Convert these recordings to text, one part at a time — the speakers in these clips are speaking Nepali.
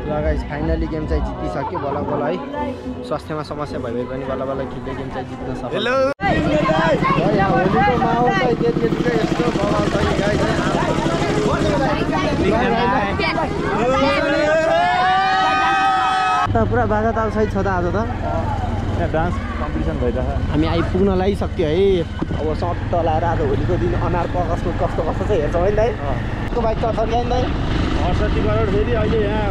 ल गाइस फाइनली गेम चाहिँ जितिसक्यो बल्ल बल्ल है स्वास्थ्यमा समस्या भए पनि बल्ल बल्ल खेल्दै गेम चाहिँ जित्न सक्यो हेलो होलीको माहौल चाहिँ त्यतिकै यस्तो बवाल छ नि गाइस पुरा बाजा ताल सहित छ त आज त यहाँ डान्स कम्पिटिसन भइरहेछ हामी आइपुग्न लागिसक्यो है अब सट्ट लाएर आज होलीको दिन अनार पकसको कस्तो कस्तो चाहिँ हेर्छौँ है दाइ को बाइक चढ्छ नि दाइ 68 करोड फेरि अहिले यहाँ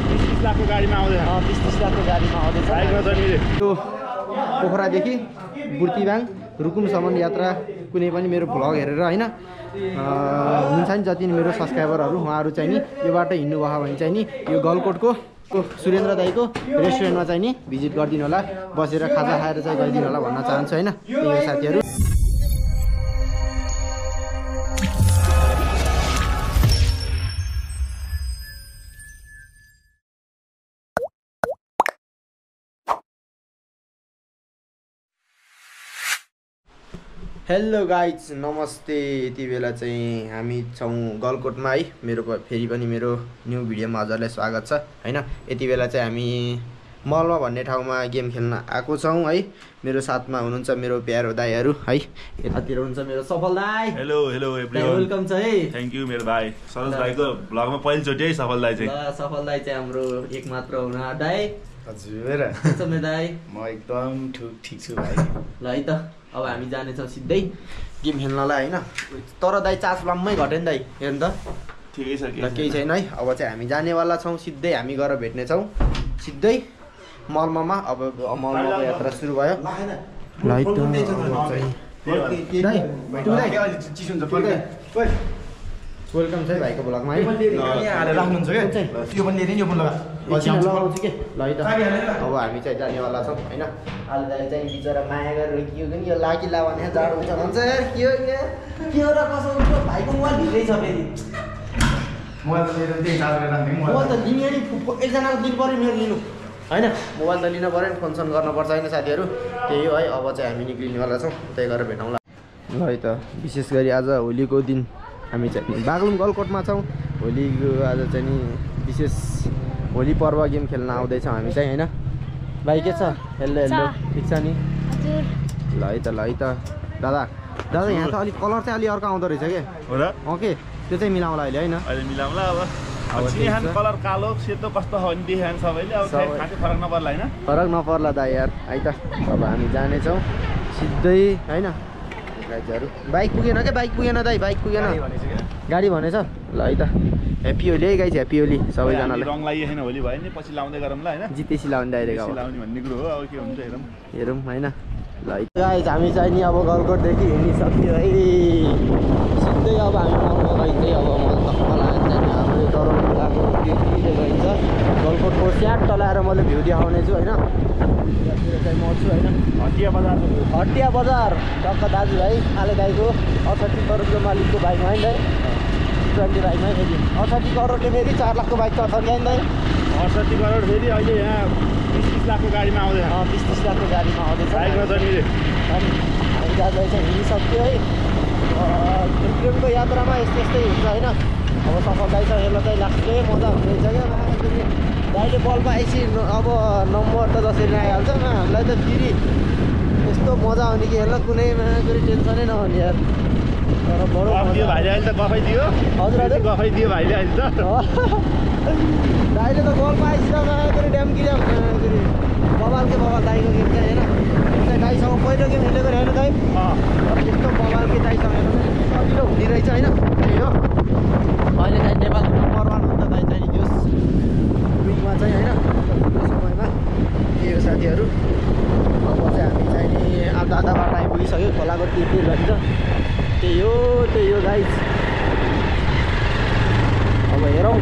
20-30 लाखको गाडीमा आउँदैछ 20-30 लाखको गाडीमा आउँदैछ त्यो पोखरादेखि बुर्तिबाङ रुकुमसम्म यात्रा कुनै पनि मेरो भ्लग हेरेर होइन हुन्छ नि जति मेरो सब्सक्राइबरहरू उहाँहरू चाहिँ नि यो बाटो हिँड्नुभयो भने चाहिँ नि यो गलकोटको सुरेन्द्र दाईको रेस्टुरेन्टमा चाहिँ नि भिजिट गरिदिनु होला बसेर खाजा खाएर चाहिँ गइदिनु होला भन्न चाहन्छु होइन त्यही हो साथीहरू हेलो गाइज नमस्ते यति बेला चाहिँ हामी छौँ गलकोटमा है मेरो फेरि पनि मेरो न्यू भिडियोमा हजुरलाई स्वागत छ होइन यति बेला चाहिँ हामी मलमा भन्ने ठाउँमा गेम खेल्न आएको छौँ है मेरो साथमा हुनुहुन्छ मेरो प्यारो दाईहरू है यतातिर हुनुहुन्छ मेरो सफल दाई हेलो हेलो एभ्रीवन वेलकम छ है थ्याङ्क यू मेरो भाइ सरोज भाइको भ्लगमा पहिलोचोटि है सफल दाई चाहिँ सफल दाई चाहिँ हाम्रो एकमात्र हुन दाई हजुर दाई म एकदम ठिक छु भाइ ल है त अब हामी जानेछौँ सिधै गेम खेल्नलाई होइन तर दाइ चार्ज लाम्मै घट्यो नि दाइ हेर्नु त ठिकै छ केही छैन है अब चाहिँ हामी जानेवाला छौँ सिधै हामी गएर भेट्नेछौँ सिधै मलमामा अब मलमाको यात्रा सुरु भयो ल है त वेलकम छ भाइको भ्लगमा है राख्नुहुन्छ क्या त्यो पनि लिएर यो पनि लगाउँछु के ल है त अब हामी चाहिँ जानेवाला छौँ होइन अहिले दाइले चाहिँ बिचरा माया गरेर के हो कि यो लागी ला भने जाडो हुन्छ भन्छ यार के हो र कसो हुन्छ भाइको मोबाइल भित्रै छ फेरि मोबाइल लिएर त्यही चार्ज गरेर राख्ने मोबाइल त लिने नि एकजनाको दिनु पऱ्यो मेरो लिनु होइन मोबाइल त लिनु पऱ्यो नि फोनसोन गर्नुपर्छ होइन साथीहरू त्यही हो है अब चाहिँ हामी निक्लिनेवाला छौँ त्यही गरेर भेटौँला ल है त विशेष गरी आज होलीको दिन हामी चाहिँ बागलुङ गलकोटमा छौँ होलीको आज चाहिँ नि विशेष होली पर्व गेम खेल्न आउँदैछौँ हामी चाहिँ होइन भाइ के छ हेलो हेलो ठिक छ नि ल है त दादा यहाँ त अलिक कलर चाहिँ अलिक अर्को आउँदो रहेछ क्या हो र ओके त्यो चाहिँ मिलाउँला अहिले होइन अहिले मिलाउँला अब चिहान कलर कालो सेतो कस्तो हो भने देखान सबैले अब खासै फरक नपर्ला होइन फरक नपर्ला दाइ यार है त अब हामी जानेछौँ सिधै होइन गाइजहरू बाइक पुगेन क्या बाइक पुगेन दाइ बाइक पुगेन गाडी भनेछ ल है त ह्याप्पी होली है गाइज ह्याप्पी होली सबैजनालाई रङ लगाइए छैन होली भयो नि पछि लाउँदै गरौँ ल होइन जितेसी लाउने डाइरेक्ट अब लाउने भन्ने कुरो हो अब के हुन्छ हेरौँ होइन ल गाइज हामी चाहिँ नि अब गलकोटदेखि हिँडिसक्यो है सिधै अब हामी मलमा गइन्छ अब हाम्रो डरलाको टिटीले गइन्छ गलकोटको स्याट टलाएर मैले भ्यू देखाउने छु होइन यतातिर चाहिँ म छु होइन हटिया बजार टक्क दाजुभाइ आले दाइको 68 करोडको मालिकको बाइकमा होइन दाइ 20 बाइकमा फेरि 68 करोडले फेरि 4 लाखको बाइक चढ्छ नि दाइ 68 करोड फेरि अहिले यहाँ 20-30 लाखको गाडीमा आउँदैछ 20-30 लाखको गाडीमा आउँदैछ हामी दाजुभाइ चाहिँ हिँडिसक्यो है ट्रेनको यात्रामा यस्तै हुन्छ होइन अब सफल दाइ छ यसलाई चाहिँ लास्टै मजा हुँदैछ क्या दाइले बलमा आइसी अब नम्बर त जसरी आइहाल्छ हामीलाई त फेरि यस्तो मजा आउने कि हेर्न कुनैमा फेरि टेन्सनै नहुने यार तर बडो भाइले अहिले त गफै दियो हजुर गफै दियो भाइले अहिले त दाइले त बलमा आइसक्यो फेरि ड्याम गिऱ्याम फेरि बबालकै बबाल दाइको गेम चाहिँ होइन दाइसँग पहिलो गेम खेलेको होइन दाइ यस्तो बबालकै दाइसँग सजिलो हुने रहेछ होइन त्यही हो अहिले चाहिँ नेपालको नम्बर 1 हुन्छ दाइ चाहिँ त्यो विकमा चाहिँ होइन समयमा त्यही हो साथीहरू अब चाहिँ हामी चाहिँ नि आधा बाटो आइपुगिसक्यो खोलाको तिर भन्छ त्यही हो गाइज अब हेरौँ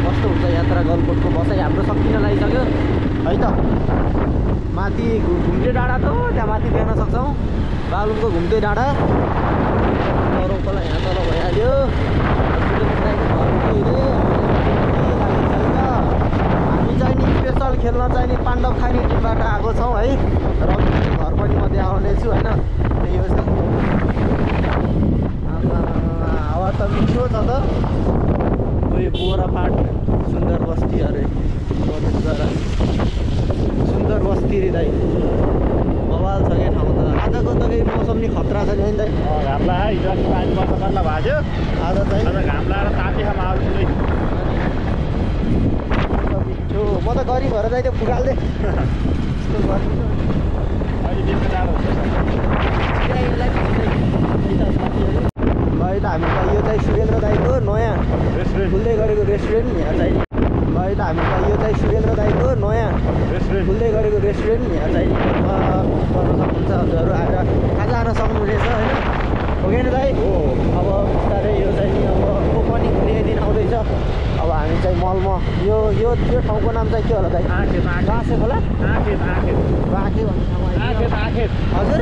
कस्तो हुन्छ यात्रा गलकोटको बसाइ हाम्रो सकिन लागिसक्यो है त माथि घुम्टे डाँडा त त्यहाँ माथि देख्न सक्छौँ बागलुङको घुम्टे डाँडा गरौँ पहिला यहाँ तल भइहाल्यो हामी चाहिँ नि स्पेसल खेल्न चाहिँ नि पाण्डव खानी टिमबाट आएको छौँ है र घर पनि म देखाउने छु होइन त्यही हो हावा त मिठो छ त बोरा फाट सुन्दर बस्ती अरे त गरिब भएर चाहिँ त्यो फुकाल्दै यस्तो गरिदिनु अहिले बेच्न जाँदा हुन्छ ल यता हामी त यो चाहिँ सुरेन्द्र दाईको नयाँ रेस्टुरेन्ट खुल्दै गरेको रेस्टुरेन्ट यहाँ चाहिँ ल यता हामी त यो चाहिँ सुरेन्द्र दाईको नयाँ रेस्टुरेन्ट खुल्दै गरेको रेस्टुरेन्ट यहाँ चाहिँ गर्न सक्नुहुन्छ हजुरहरू आएर खाजा खान सक्नु रहेछ होइन हो कि दाइ हो अब बिस्तारै यो चाहिँ नि अब ओपनिङ हुने दिन आउँदैछ अब हामी चाहिँ मलमा यो ठाउँको नाम चाहिँ के होला दाइ बाँसे खोला बाँके भन्ने ठाउँमा हजुर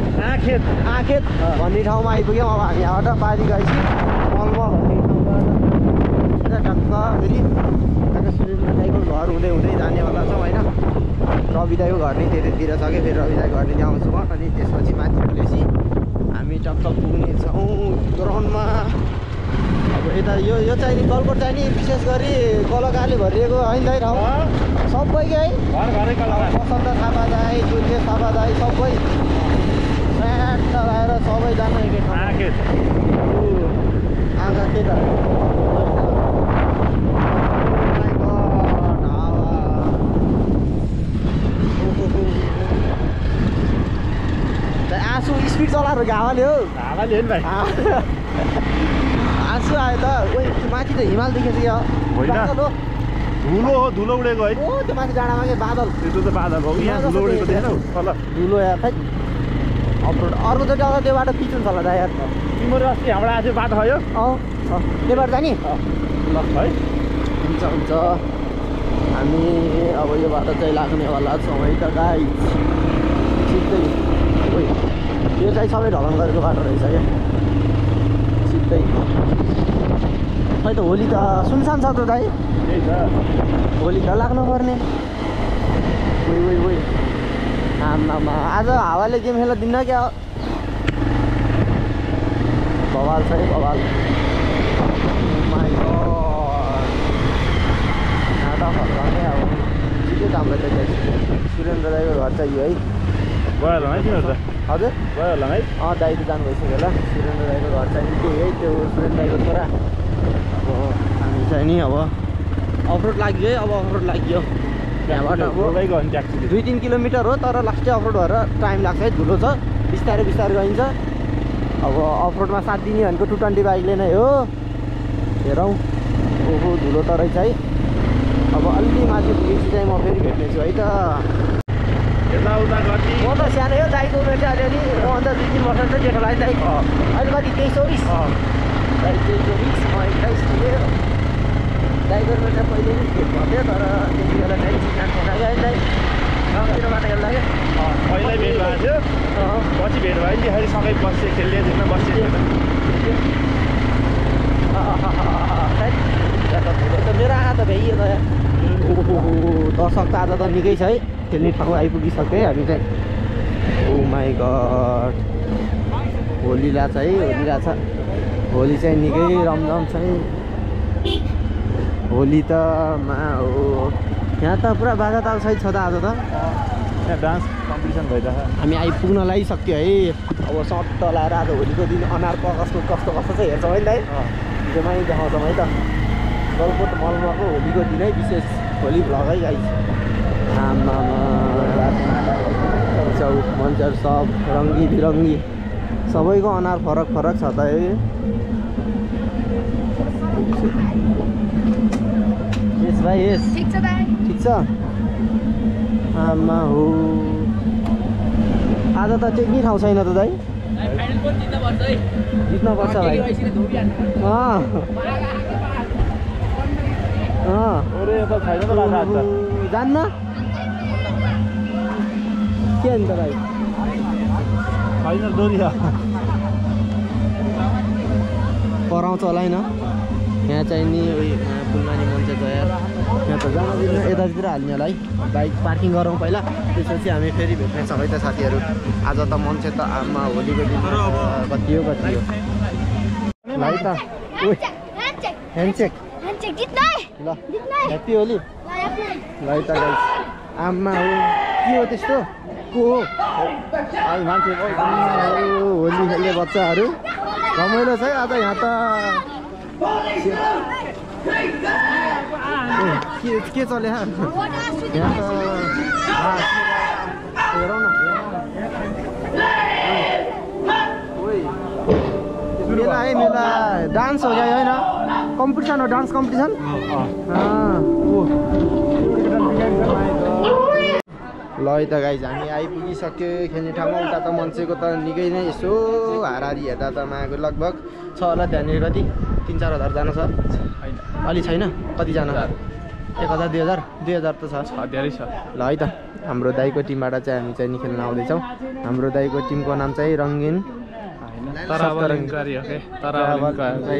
आँखेत भन्ने ठाउँमा आइपुग्यौँ अब हामी यहाँबाट पारी गएपछि मलमा भन्ने ठाउँमा टक्क फेरि सुरेन्द्र दाईको घर हुँदै हुँदै जानेवाला छौँ होइन रवि दाईको घर नि त्यतातिर छ कि फेरि रवि दाईको घर नि आउँछु म अनि त्यसपछि माथि पुगेपछि हामी टक्क पुग्नेछौँ ग्राउन्डमा अब यता यो चाहिँ नि गलकोट चाहिँ नि विशेष गरी कलाकारले भरिएको होइन दाइ ठाउँ सबैकै है बसन्त थापा दाई दुर्गे थापा दाई सबै स्याट लगाएर सबैजना एकै ठाउँ आँखा के त आँसु स्पिड चलाएर हावाले हो हावाले नि भाइ आँसु आयो त ओइ माथि त हिमाल देखेको थियो बादल हो धुलो उडेको है ओ त्यो माथि डाँडामा के बादल त्यो त बादल हो यहाँ धुलो उडेको देखेनौ तल धुलो या खै अप्रोड अर्को त जग्गा त्यो बाटो पिचुन छ होला दा यार तिम्रो अस्ति हाम्रो आज बाटो भयो त्यो बाटो जाने ल है हुन्छ हामी अब यो बाटो चाहिँ लाग्नेवाला छौँ है त गाई सिधै यो चाहिँ सबै ढलान गरेको बाटो रहेछ क्या सिधै खै त होली त सुनसान छ त दाइ त्यही त होली त लाग्नु पर्ने आमामा आज हावाले गेम खेल्न दिन्न क्या बवाल छ है बवाल फर्काउने अब ठिकै छ हाम्रो चाहिँ सुरेन्द्र दाईको घर चाहिँ यो है गयो होला है तिमीहरू त हजुर गयो होला है दाई त जानुभइसक्यो होला सुरेन्द्र दाईको घर चाहिँ त्यही है त्यो सुरेन्द्र दाईको छोरा अब हामी चाहिँ नि अब अफरोड लाग्यो है अब अफरोड लाग्यो त्यहाँबाट अब 2-3 किलोमिटर हो तर लास्टै अफरोड भएर टाइम लाग्छ है धुलो छ बिस्तारै गइन्छ अब अफरोडमा साथ दिने भनेको 220 बाइकले नै हो हेरौँ ओहो धुलो त रहेछ है अब अलि माथि पुगेपछि चाहिँ म फेरि भेट्नेछु है त म त सानो हो दाइको उमेर चाहिँ अलिअलि मभन्दा 2-3 वर्ष चाहिँ जेठोलाई दाइ अहिले कति 23-24 दाइ 23-24 म 21 थिएँ दाइको उमेर चाहिँ पहिले नै भेट गर्थ्यो तर त्यति बेला चाहिँ चिनान थिएन क्या दाइ गाउँतिरबाट खेल्दा क्या पहिल्यै भेट भएको थियो पछि भेट भयो नि फेरि सँगै बस्यो खेल्दै दिन बस्यो मेरो आँखा त भ्याइयो त ओहो दर्शक त आज त निकै छ है खेल्ने ठाउँ आइपुगिसक्यो है हामी चाहिँ ओ माई गड होलीला छ है होलीला छ होली चाहिँ निकै रमझम छ है होली त यहाँ त पुरा बाजा ताल सहित छ त आज त यहाँ डान्स कम्पिटिसन भइरहेछ हामी आइपुग्न लागिसक्यो है अब सट्ट लाएर आज होलीको दिन अनार कस्तो चाहिँ हेर्छौँ है दाइ भिडियोमै देखाउँछौँ है त गलकोट मलमाको होलीको दिनै विशेष होली भ्लग है गाइस आमा चौक मन्चर सब रङ्गी बिरङ्गी सबैको अनार फरक छ त है यस भाइ यस ठिक छ आमा हो आज त टेक्ने ठाउँ छैन त दाइ जित्नुपर्छ भाइ जान्न के अन्त भाइ फाइनल डोरी कराउँछ होला होइन यहाँ चाहिँ नि फुलमानी मान्छे छ यार यहाँ त जान दिनु यतातिर हाल्ने होला है बाइक पार्किङ गरौँ पहिला त्यसपछि हामी फेरि भेट्नेछौँ है त साथीहरू आज त मान्छे त आमा होलीको दिन कति हो है त ह्यान्डचेक ल ह्याप्पी होली ल है त गाइस आमा हो के हो त्यस्तो को हो मान्छे होली खेल्ने बच्चाहरू रमाइलो छ है आज यहाँ त के चले यहाँ त हेरौँ न मेला है मेला डान्स हो गया होइन कम्पिटिसन हो डान्स कम्पिटिसन ल है त गाइज हामी आइपुगिसक्यो खेल्ने ठाउँमा उता त मान्छेको त निकै नै यसो हाराहारी हेर्दा त मागो लगभग छ होला त्यहाँनिर कति 3-4 हजार जना छ अलि छैन कतिजना 1000 2000 त छ धेरै छ ल है त हाम्रो दाइको टिमबाट चाहिँ हामी चाहिँ नि खेल्न आउँदैछौँ हाम्रो दाइको टिमको नाम चाहिँ रङ्गिन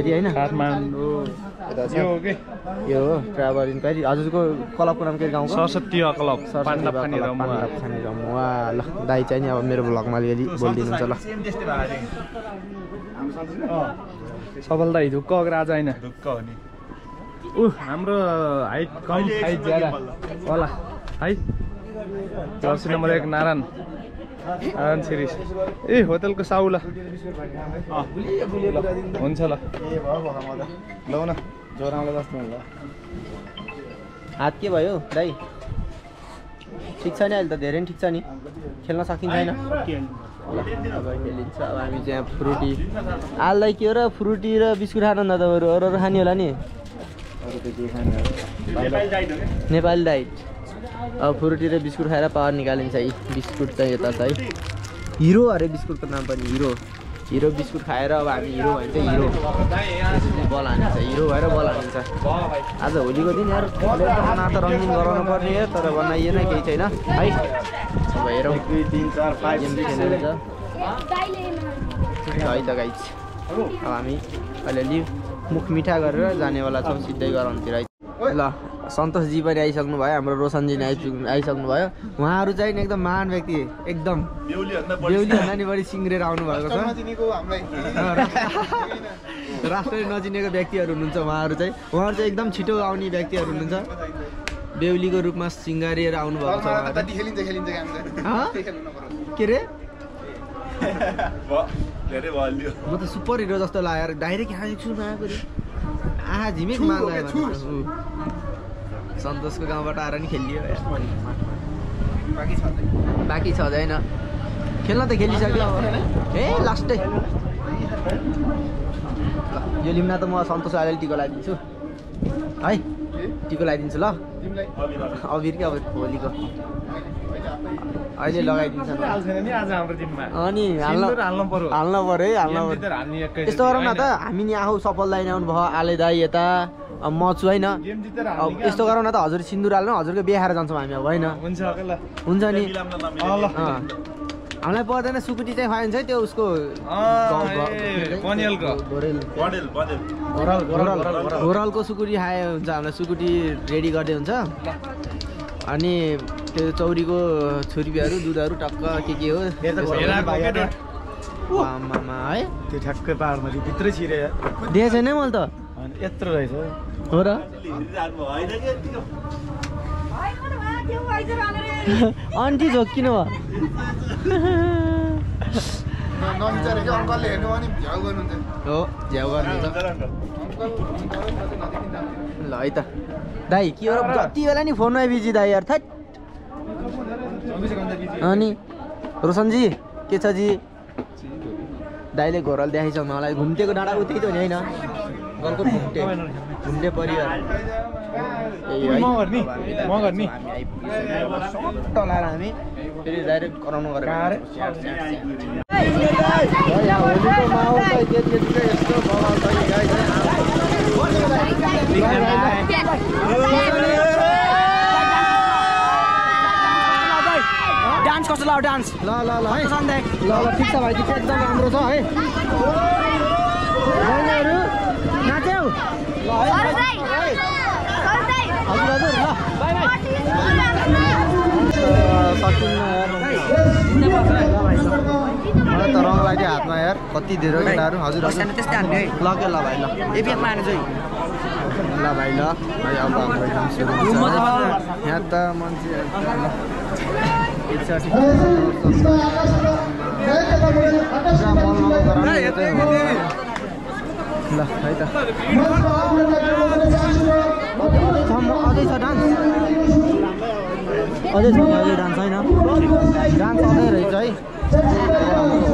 होइन यो हो ट्राभल इन्क्वायरी हजुरको क्लबको नाम के गाउँको सरस्वती क्लब पाण्डव खानी रमुवा ल दाइ चाहिँ नि अब मेरो भ्लगमा अलिअलि बोलिदिनुहुन्छ ल सबल दाइ ढुक्क राजा होइन ढुक्क हो नि हाम्रो हाइट कम हाइट ज्यादा होला है जर्सी नम्बर 1 नारायण सिरिज ए होटलको साउला हुन्छ ल लौ न जोर आउँला जस्तो हुन्छ हात के भयो दाइ ठिक छ नि अहिले त धेरै नि ठिक छ नि खेल्न सकिन्छ होइन अब खेलिन्छ अब हामी चाहिँ फ्रुटी आललाई के हो र फ्रुटी र बिस्कुट खानु न त अरू खाने होला नि नेपाली डाइट अब फ्रुटी र बिस्कुट खाएर पावर निकालिन्छ है बिस्कुट चाहिँ यता छ है हिरो अरे बिस्कुटको नाम पनि हिरो बिस्कुट खाएर अब हामी हिरो भन्छ हिरो बल हानिन्छ हिरो भएर बल हानिन्छ आज होलीको दिन यार खाना त रङ्गिन गराउनु पर्ने हो तर बनाइएन केही छैन है अब हेरौँ 2 3 4 5 गेम खेल्नुहुन्छ है त गाइज अब हामी अलिअलि मुख मिठा गरेर जानेवाला छौँ सिधै गराउनुतिर है ल सन्तोषजी पनि आइसक्नु भयो हाम्रो रोशनजी नै आइसक्नु भयो उहाँहरू चाहिँ एकदम महान व्यक्ति एकदम बेहुलीभन्दा नि बढी सिङ्ग्रेर आउनु भएको छ राष्ट्रले नचिनेको व्यक्तिहरू हुनुहुन्छ उहाँहरू चाहिँ एकदम छिटो आउने व्यक्तिहरू हुनुहुन्छ बेहुलीको रूपमा सिङ्गारिएर आउनु भएको छ के रे म त सुपर हिरो जस्तो लाग्यो डाइरेक्ट आएको आहा झिमेक माग्यो सन्तोषको गाउँबाट आएर नि खेलियो बाँकी छँदैन खेल्न त खेलिसक्यो ए लास्टै यो लिम्ना त म सन्तोष अहिले टिको लगाइदिन्छु है टिको लगाइदिन्छु ल अबिर क्या अब भोलिको अहिले लगाइदिन्छ अनि हाल्न पर्यो है यस्तो गरौँ न त हामी नि आफू सफल दाइ आउनु भयो आले दाई यता म छु होइन यस्तो गरौँ न त हजुर सिन्दुर हाल्नु हजुरको बिहे खाएर जान्छौँ हामी अब होइन हुन्छ नि हामीलाई पर्दैन सुकुटी चाहिँ खुवाइन्छ है त्यो उसको घोरलको सुकुटी खाए हुन्छ हामीलाई सुकुटी रेडी गर्दै हुन्छ अनि त्यो चौरीको छुर्पीहरू दुधहरू टक्क के हो आमामा है त्यो ठ्याक्कै पाहाडमा भित्रै छिरे देखेको छैन मैले त यत्रो रहेछ हो र आन्टी झोक्किनु भयो हो झ्याउ गर्नुहुन्छ ल है त दाइ के हो जति बेला नि फोनमा बिजी दाइ यार थट अनि रोशनजी के छ जी दाइले घोरल देखाइछ मलाई घुम्टेको डाँडा उतै त नि होइन गलकोट घुम्टे परिवार टलाएर हामी फेरि डाइरेक्ट कराउनु गरेर डान्स कस्तो ल डान्स ल ल ल है सन्ध्या ल ल ठिक छ भाइ ठिक एकदम राम्रो छ है बहिनीहरू नाच्यौ ल हजुर हजुर ल बाई बाई मलाई त रङ लाग्यो हातमा यार कति धेरै केटाहरू हजुर हजुर त्यस्तै हान्ने है ल के ल भाइ ल एपिएफमा हाने चाहिँ ल भाइ ल भाइ अब हाम्रो काम सुरु हुन्छ यहाँ त मान्छे ल है त अझै छ डान्स अझै छ अझै डान्स होइन डान्स अझै रहेछ है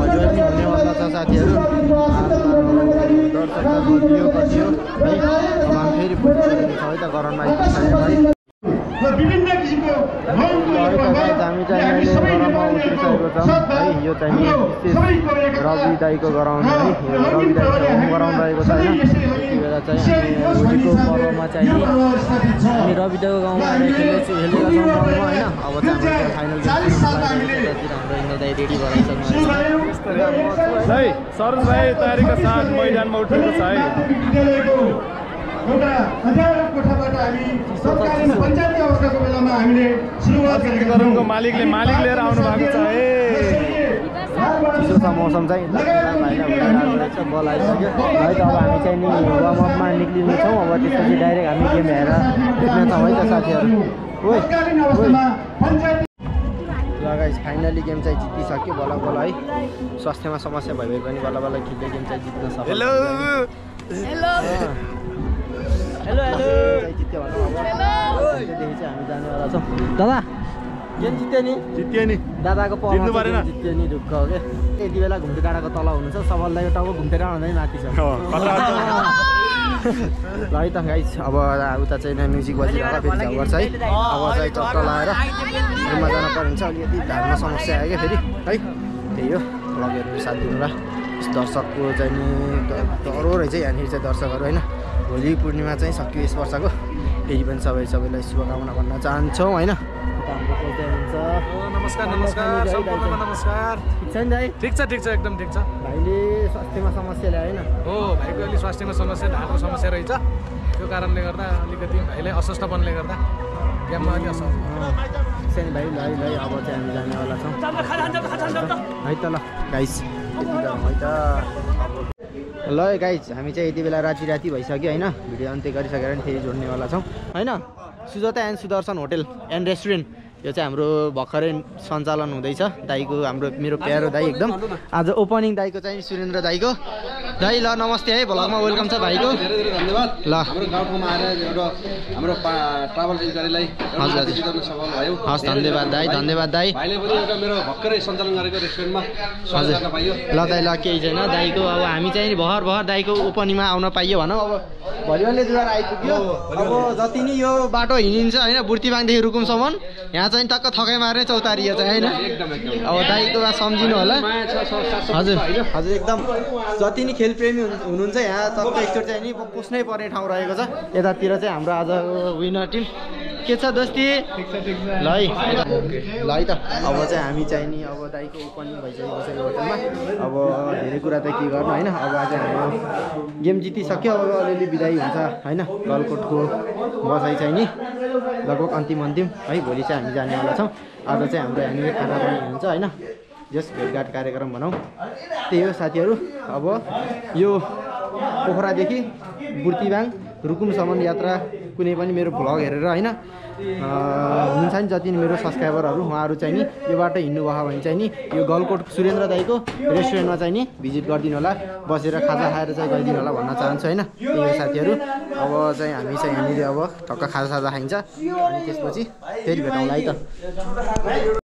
भलिबल नि हुनेवाला छ साथीहरू दर्शक बलियो कतियो है अब हामी फेरि पुगिसकेको छ है त गराउनमा आइपुग्छौँ है विभिन्न किसिमको हामी चाहिँ अहिले गराउनमा उत्रिसकेको छौँ है यो चाहिँ विशेष रवि दाईको गराउनु है रवि दाई चाहिँ होम गराउनु रहेको छ होइन त्यति बेला चाहिँ हामी होलीको पर्वमा चाहिँ हामी रवि दाईको गाउँमा आएर खेलेका छौँ गाउँमा होइन अब चाहिँ हाम्रो फाइनल हाम्रो इन्द्र दाई रेडी भइसक्नु है सरोज भाइ तयारीका साथ मैदानमा उठेको छ है एउटा हजारौं कोठाबाट हामी सरकारले पञ्चायती अवस्थाको बेलामा हामीले सुरुवात गराउनको मालिक लिएर आउनु भएको छ है चिसो छ मौसम चाहिँ रहेछ बल आइसक्यो है त अब हामी चाहिँ नि वार्मअपमा निक्लिने छौँ अब त्यसपछि डाइरेक्ट हामी गेम हेरेर देख्ने छौँ है त साथीहरू गाइस फाइनली गेम चाहिँ जितिसक्यो बल्ल बल्ल है स्वास्थ्यमा समस्या भए पनि बल्ल बल्ल खेल्दै गेम चाहिँ जित्न सक्यो हेलो जित्यो भनौँ अब त्यसदेखि चाहिँ हामी जानेवाला छौँ दादा गेम जित्यो नि दादाको जित्यो नि ढुक्क हो क्या यति बेला घुम्टे डाँडाको तल हुनुहुन्छ सबल दाइको टाउको घुम्टे डाँडा हुँदै माथि छ ल है त गाइस अब उता चाहिँ म्युजिक बजिरहेको फेरि झगड छ है अब चाहिँ चट्ट लगाएर घुममा जान परिन्छ अलिकति धारमा समस्या आयो क्या फेरि है त्यही हो लगेर साथ दिनुलाई दर्शकको चाहिँ नि डह्रो रहेछ यहाँनिर चाहिँ दर्शकहरू होइन होली पूर्णिमा चाहिँ सकियो यस वर्षको फेरि पनि सबैलाई शुभकामना भन्न चाहन्छौँ होइन नमस्कार सम्पूर्णमा नमस्कार ठिक छ नि दाइ ठिक छ एकदम ठिक छ भाइले स्वास्थ्यमा समस्या ल्यायो होइन हो भाइको अलिक स्वास्थ्यमा समस्या ढाडको समस्या रहेछ त्यो कारणले गर्दा अलिकति भाइलाई अस्वस्थपनले गर्दा गेममा अलिक असहज सानो भाइ ल अब चाहिँ हामी जानेवाला छौँ है त ल गाइस है त ल गाइज हामी चाहिँ यति बेला राति भइसक्यो होइन भिडियो अन्त्य गरिसकेर नि फेरि जोड्नेवाला छौँ होइन Sujata and Sudarshan hotel and restaurant यो चाहिँ हाम्रो भर्खरै सञ्चालन हुँदैछ दाईको मेरो प्यारो दाई एकदम आज ओपनिङ दाईको चाहिँ सुरेन्द्र दाईको दाई ल नमस्ते है भ्लगमा वेलकम छ भाइको धेरै धेरै धन्यवाद ल हाम्रो गाउँठाउँमा आएर एउटा हाम्रो ट्राभल एजेन्सीलाई हस् धन्यवाद दाई भाइले पनि एउटा मेरो भर्खरै सञ्चालन गरेको रेस्टुरेन्टमा हजुर ल दाइ ल केही छैन दाईको अब हामी चाहिँ भर दाईको ओपनिङमा आउन पाइयो भनौँ अब भलिबलले जुगाएर आइपुग्यो अब जति नै यो बाटो हिँडिन्छ होइन बुर्तिबाङदेखि रुकुमसम्म यहाँ चाहिँ टक्क थकाइ मार्ने चौतारी चाहिँ होइन अब दाईको सम्झिनु होला हजुर एकदम जति नै खेलप्रेमी हुनुहुन्छ यहाँ टक्क एकचोटि चाहिँ नि पुस्नै पर्ने ठाउँ रहेको छ यतातिर चाहिँ हाम्रो आज विनर टिम के छ दोस्ती ल है त अब चाहिँ हामी चाहिँ नि अब दाईको ओपनिङ भइसकेको छ यो होटलमा अब धेरै कुरा त के गर्नु होइन अब आज हाम्रो गेम जितिसक्यो अब अलिअलि बिदाई हुन्छ होइन गलकोटको बसाइ चाहिँ नि लगभग अन्तिम है भोलि चाहिँ हामी जानेवाला छौँ आज चाहिँ हाम्रो यहाँनिर खाना पनि हुन्छ होइन जस भेटघाट कार्यक्रम भनौँ त्यही हो साथीहरू अब यो पोखरादेखि बुर्तिबाङ रुकुमसम्म यात्रा कुनै पनि मेरो भ्लग हेरेर होइन हुन्छ नि जति मेरो सब्सक्राइबरहरू उहाँहरू चाहिँ नि यो बाटो हिँड्नुभयो भने चाहिँ नि यो गलकोट सुरेन्द्र दाईको रेस्टुरेन्टमा चाहिँ नि भिजिट गरिदिनु होला बसेर खाजा खाएर चाहिँ गइदिनु होला भन्न चाहन्छु होइन त्यही हो साथीहरू अब चाहिँ हामी चाहिँ यहाँनिर अब टक्क खाजा खाइन्छ अनि त्यसपछि फेरि भेटौँला है त